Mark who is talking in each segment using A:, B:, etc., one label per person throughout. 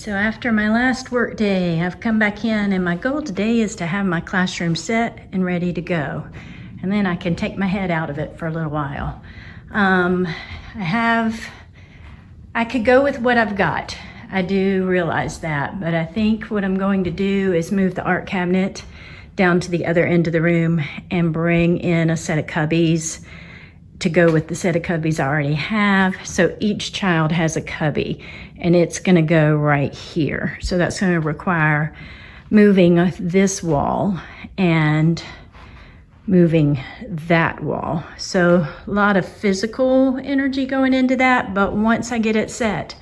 A: So after my last work day, I've come back in, and my goal today is to have my classroom set and ready to go. And then I can take my head out of it for a little while. I could go with what I've got. I do realize that, but I think what I'm going to do is move the art cabinet down to the other end of the room and bring in a set of cubbies to go with the set of cubbies I already have. So each child has a cubby, and it's gonna go right here. So that's gonna require moving this wall and moving that wall. So a lot of physical energy going into that, but once I get it set,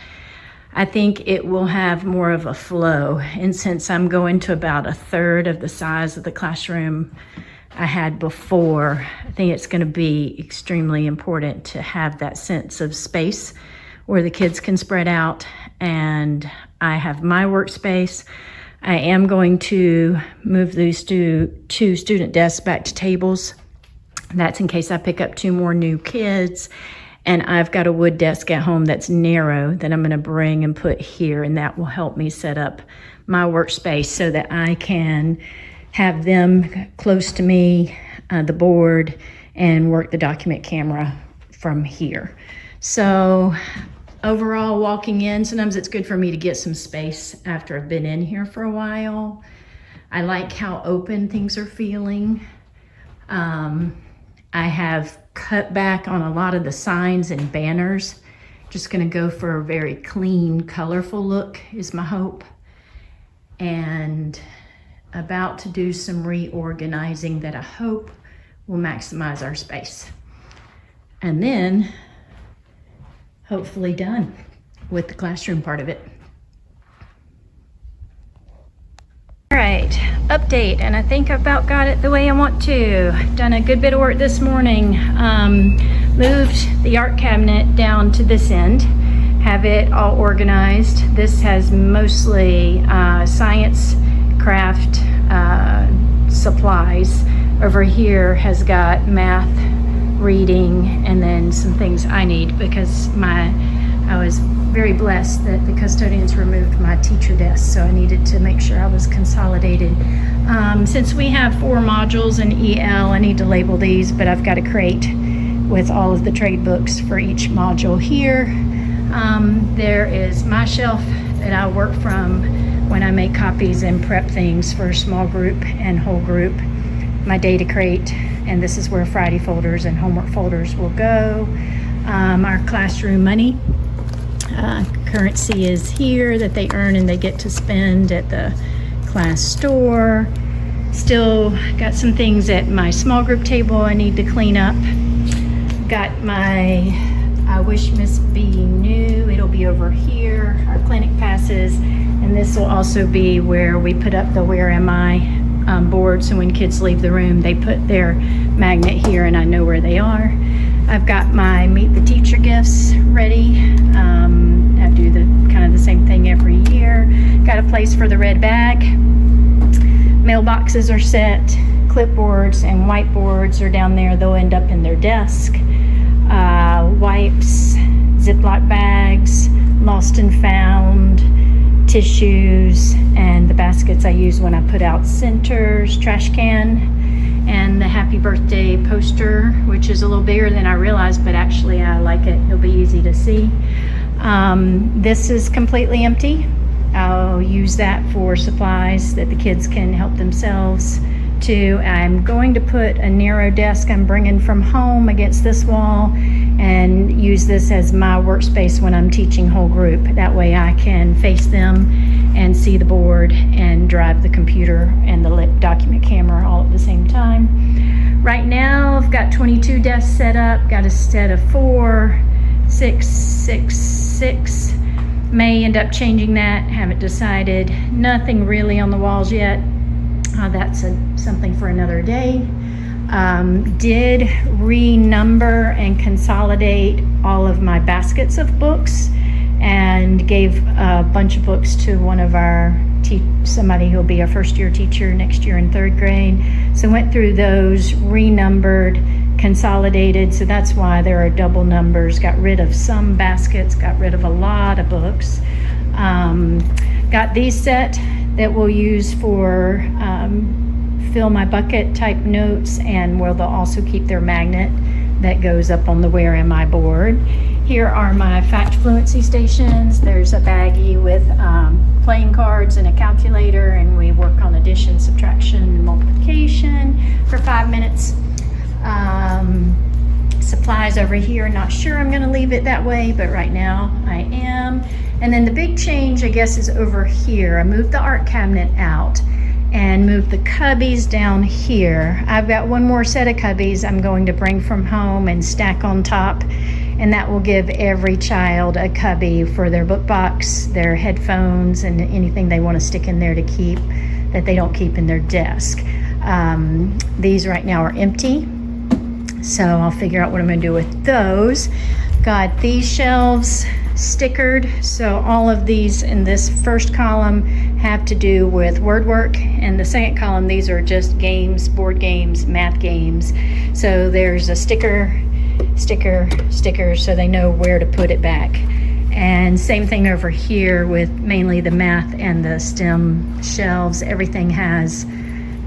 A: I think it will have more of a flow. And since I'm going to about a third of the size of the classroom I had before, I think it's going to be extremely important to have that sense of space where the kids can spread out, and I have my workspace. I am going to move these two student desks back to tables. That's in case I pick up 2 more new kids. And I've got a wood desk at home that's narrow that I'm going to bring and put here, and that will help me set up my workspace so that I can have them close to me, the board, and work the document camera from here. So overall, walking in, sometimes it's good for me to get some space after I've been in here for a while. I like how open things are feeling. I have cut back on a lot of the signs and banners. Just gonna go for a very clean, colorful look is my hope. And about to do some reorganizing that I hope will maximize our space. And then hopefully done with the classroom part of it. All right, update, and I think I've about got it the way I want to. Done a good bit of work this morning. Moved the art cabinet down to this end, have it all organized. This has mostly science, craft supplies. Over here has got math, reading, and then some things I need because I was very blessed that the custodians removed my teacher desk, so I needed to make sure I was consolidated. Since we have 4 modules in EL, I need to label these, but I've got a crate with all of the trade books for each module here. There is my shelf that I work from when I make copies and prep things for small group and whole group. My data crate, and this is where Friday folders and homework folders will go. Our classroom money. Currency is here that they earn and they get to spend at the class store. Still got some things at my small group table I need to clean up. Got my I Wish Miss B Knew. It'll be over here. Our clinic passes, and this will also be where we put up the Where Am I board, so when kids leave the room they put their magnet here and I know where they are. I've got my Meet the Teacher gifts ready. I do the kind of the same thing every year. Got a place for the red bag. Mailboxes are set. Clipboards and whiteboards are down there. They'll end up in their desk. Wipes, Ziploc bags, lost and found, tissues, and the baskets I use when I put out centers, trash can, and the happy birthday poster, which is a little bigger than I realized, but actually I like it. It'll be easy to see. This is completely empty. I'll use that for supplies that the kids can help themselves to. I'm going to put a narrow desk I'm bringing from home against this wall and use this as my workspace when I'm teaching whole group. That way I can face them and see the board and drive the computer and the document camera all at the same time. Right now I've got 22 desks set up, got a set of 4, 6, 6, 6. May end up changing that, haven't decided. Nothing really on the walls yet. That's something for another day. Did renumber and consolidate all of my baskets of books and gave a bunch of books to one of our somebody who'll be a first year teacher next year in 3rd grade. So went through those, renumbered, consolidated, so that's why there are double numbers. Got rid of some baskets, got rid of a lot of books. Got these set that we'll use for fill my bucket type notes, and where they'll also keep their magnet that goes up on the Where Am I board. Here are my fact fluency stations. There's a baggie with playing cards and a calculator, and we work on addition, subtraction, and multiplication for 5 minutes. Supplies over here, not sure I'm going to leave it that way, but right now I am. And then the big change, I guess, is over here. I moved the art cabinet out and moved the cubbies down here. I've got one more set of cubbies I'm going to bring from home and stack on top, and that will give every child a cubby for their book box, their headphones, and anything they want to stick in there to keep that they don't keep in their desk. These right now are empty, so I'll figure out what I'm going to do with those. Got these shelves stickered, so all of these in this first column have to do with word work, and the second column, these are just games, board games, math games. So there's a sticker, so they know where to put it back. And same thing over here with mainly the math and the STEM shelves. Everything has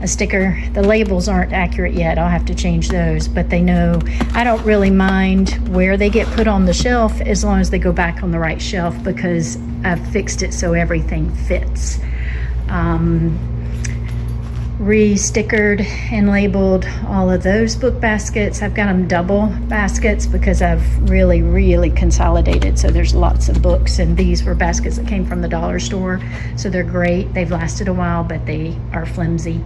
A: a sticker. The labels aren't accurate yet. I'll have to change those, but they know. I don't really mind where they get put on the shelf as long as they go back on the right shelf, because I've fixed it so everything fits. Re-stickered and labeled all of those book baskets. I've got them double baskets because I've really consolidated, so there's lots of books, and these were baskets that came from the dollar store, so they're great. They've lasted a while, but they are flimsy.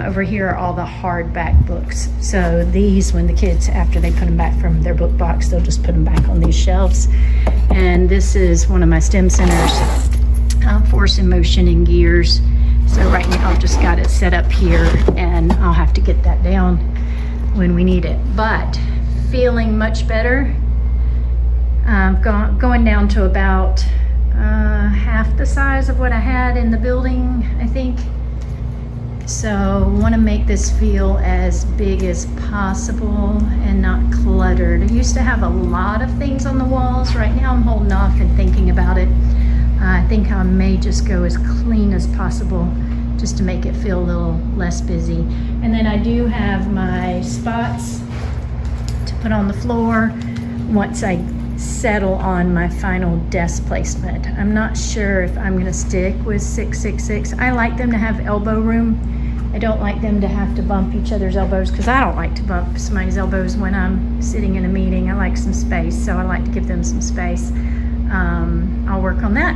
A: Over here are all the hardback books, so these, when the kids, after they put them back from their book box, they'll just put them back on these shelves. And this is one of my STEM centers, Force in Motion and Gears. So right now I've just got it set up here, and I'll have to get that down when we need it. But feeling much better. Going down to about half the size of what I had in the building, I think. So want to make this feel as big as possible and not cluttered. I used to have a lot of things on the walls. Right now I'm holding off and thinking about it. I think I may just go as clean as possible just to make it feel a little less busy. And then I do have my spots to put on the floor once I settle on my final desk placement. I'm not sure if I'm gonna stick with 666. I like them to have elbow room. I don't like them to have to bump each other's elbows, because I don't like to bump somebody's elbows when I'm sitting in a meeting. I like some space, so I like to give them some space. I'll work on that.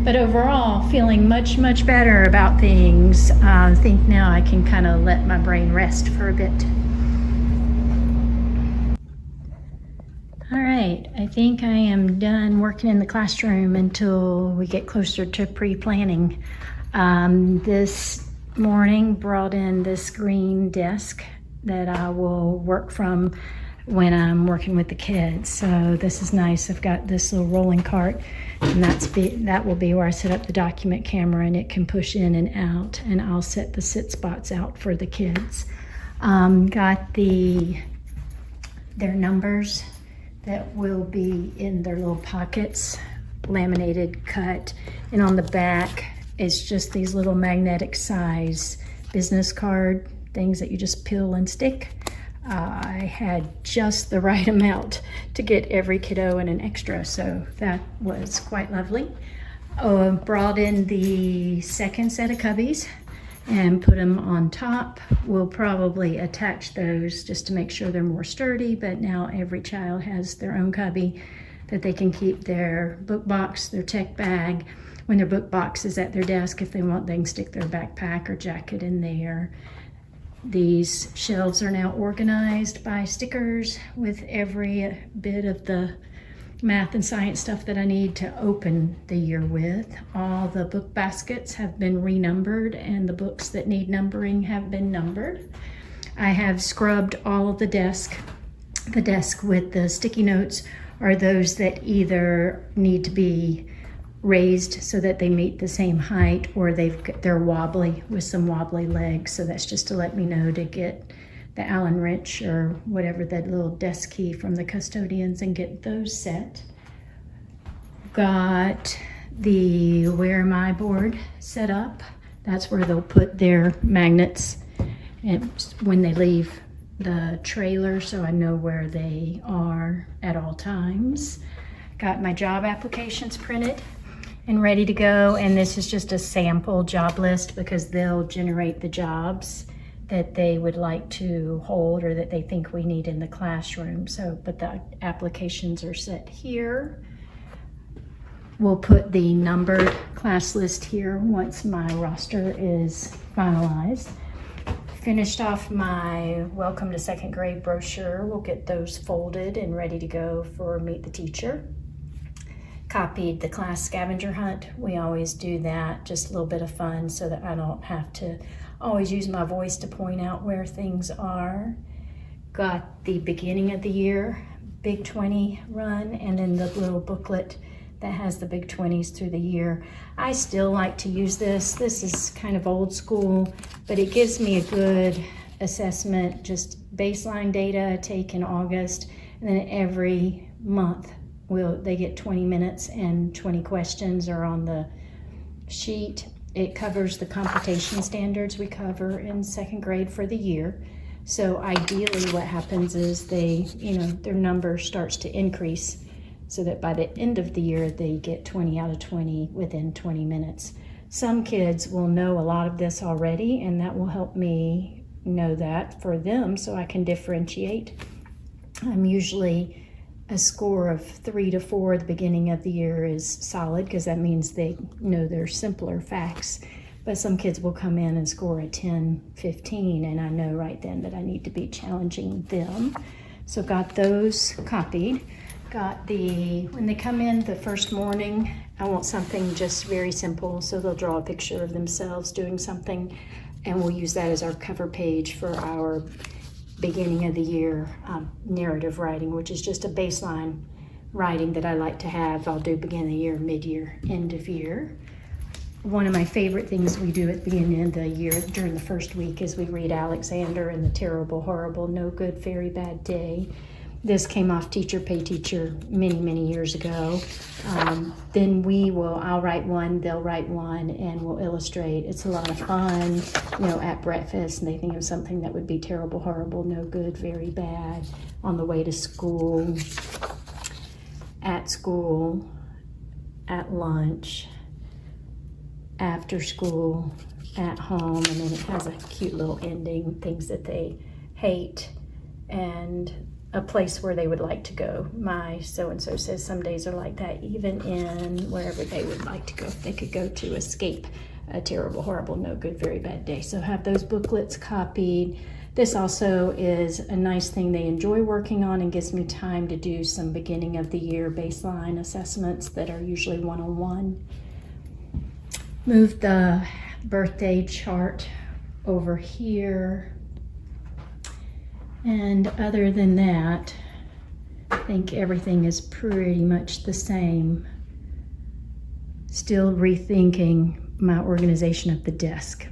A: But overall, feeling much better about things. I think now I can kind of let my brain rest for a bit. All right, I think I am done working in the classroom until we get closer to pre-planning. This morning brought in this green desk that I will work from when I'm working with the kids. So this is nice. I've got this little rolling cart, and that will be where I set up the document camera, and it can push in and out, and I'll set the sit spots out for the kids. Got their numbers that will be in their little pockets, laminated, cut, and on the back is just these little magnetic size business card things that you just peel and stick. I had just the right amount to get every kiddo and an extra, so that was quite lovely. Brought in the second set of cubbies and put them on top. We'll probably attach those just to make sure they're more sturdy, but now every child has their own cubby that they can keep their book box, their tech bag. When their book box is at their desk, if they want, they can stick their backpack or jacket in there. These shelves are now organized by stickers with every bit of the math and science stuff that I need to open the year with. All the book baskets have been renumbered, and the books that need numbering have been numbered. I have scrubbed all of the desk. The desk with the sticky notes are those that either need to be raised so that they meet the same height, or they're wobbly with some wobbly legs. So that's just to let me know to get the Allen wrench or whatever, that little desk key from the custodians, and get those set. Got the Where Am I board set up. That's where they'll put their magnets and when they leave the trailer, so I know where they are at all times. Got my job applications printed and ready to go, and this is just a sample job list because they'll generate the jobs that they would like to hold or that they think we need in the classroom. So, but the applications are set here. We'll put the numbered class list here once my roster is finalized. Finished off my Welcome to Second Grade brochure. We'll get those folded and ready to go for Meet the Teacher. Copied the class scavenger hunt. We always do that, just a little bit of fun so that I don't have to always use my voice to point out where things are. Got the beginning of the year Big 20 run, and then the little booklet that has the Big 20s through the year. I still like to use this. This is kind of old school, but it gives me a good assessment, just baseline data take in August, and then every month they get 20 minutes and 20 questions are on the sheet. It covers the computation standards we cover in second grade for the year. So ideally what happens is their number starts to increase so that by the end of the year, they get 20 out of 20 within 20 minutes. Some kids will know a lot of this already, and that will help me know that for them so I can differentiate. I'm usually a score of 3 to 4 at the beginning of the year is solid because that means they know their simpler facts. But some kids will come in and score a 10, 15, and I know right then that I need to be challenging them. So got those copied. When they come in the first morning, I want something just very simple, so they'll draw a picture of themselves doing something, and we'll use that as our cover page for our beginning of the year narrative writing, which is just a baseline writing that I like to have. I'll do beginning of the year, mid-year, end of year. One of my favorite things we do at the beginning of the year during the first week is we read Alexander and the Terrible, Horrible, No Good, Very Bad Day. This came off Teacher Pay Teacher many years ago. Then I'll write one, they'll write one, and we'll illustrate. It's a lot of fun, at breakfast, and they think of something that would be terrible, horrible, no good, very bad, on the way to school, at lunch, after school, at home, and then it has a cute little ending, things that they hate, and a place where they would like to go. My so-and-so says some days are like that, even in wherever they would like to go. If they could go to escape a terrible, horrible, no good, very bad day. So have those booklets copied. This also is a nice thing they enjoy working on and gives me time to do some beginning of the year baseline assessments that are usually one-on-one. Move the birthday chart over here. And other than that, I think everything is pretty much the same. Still rethinking my organization of the desk.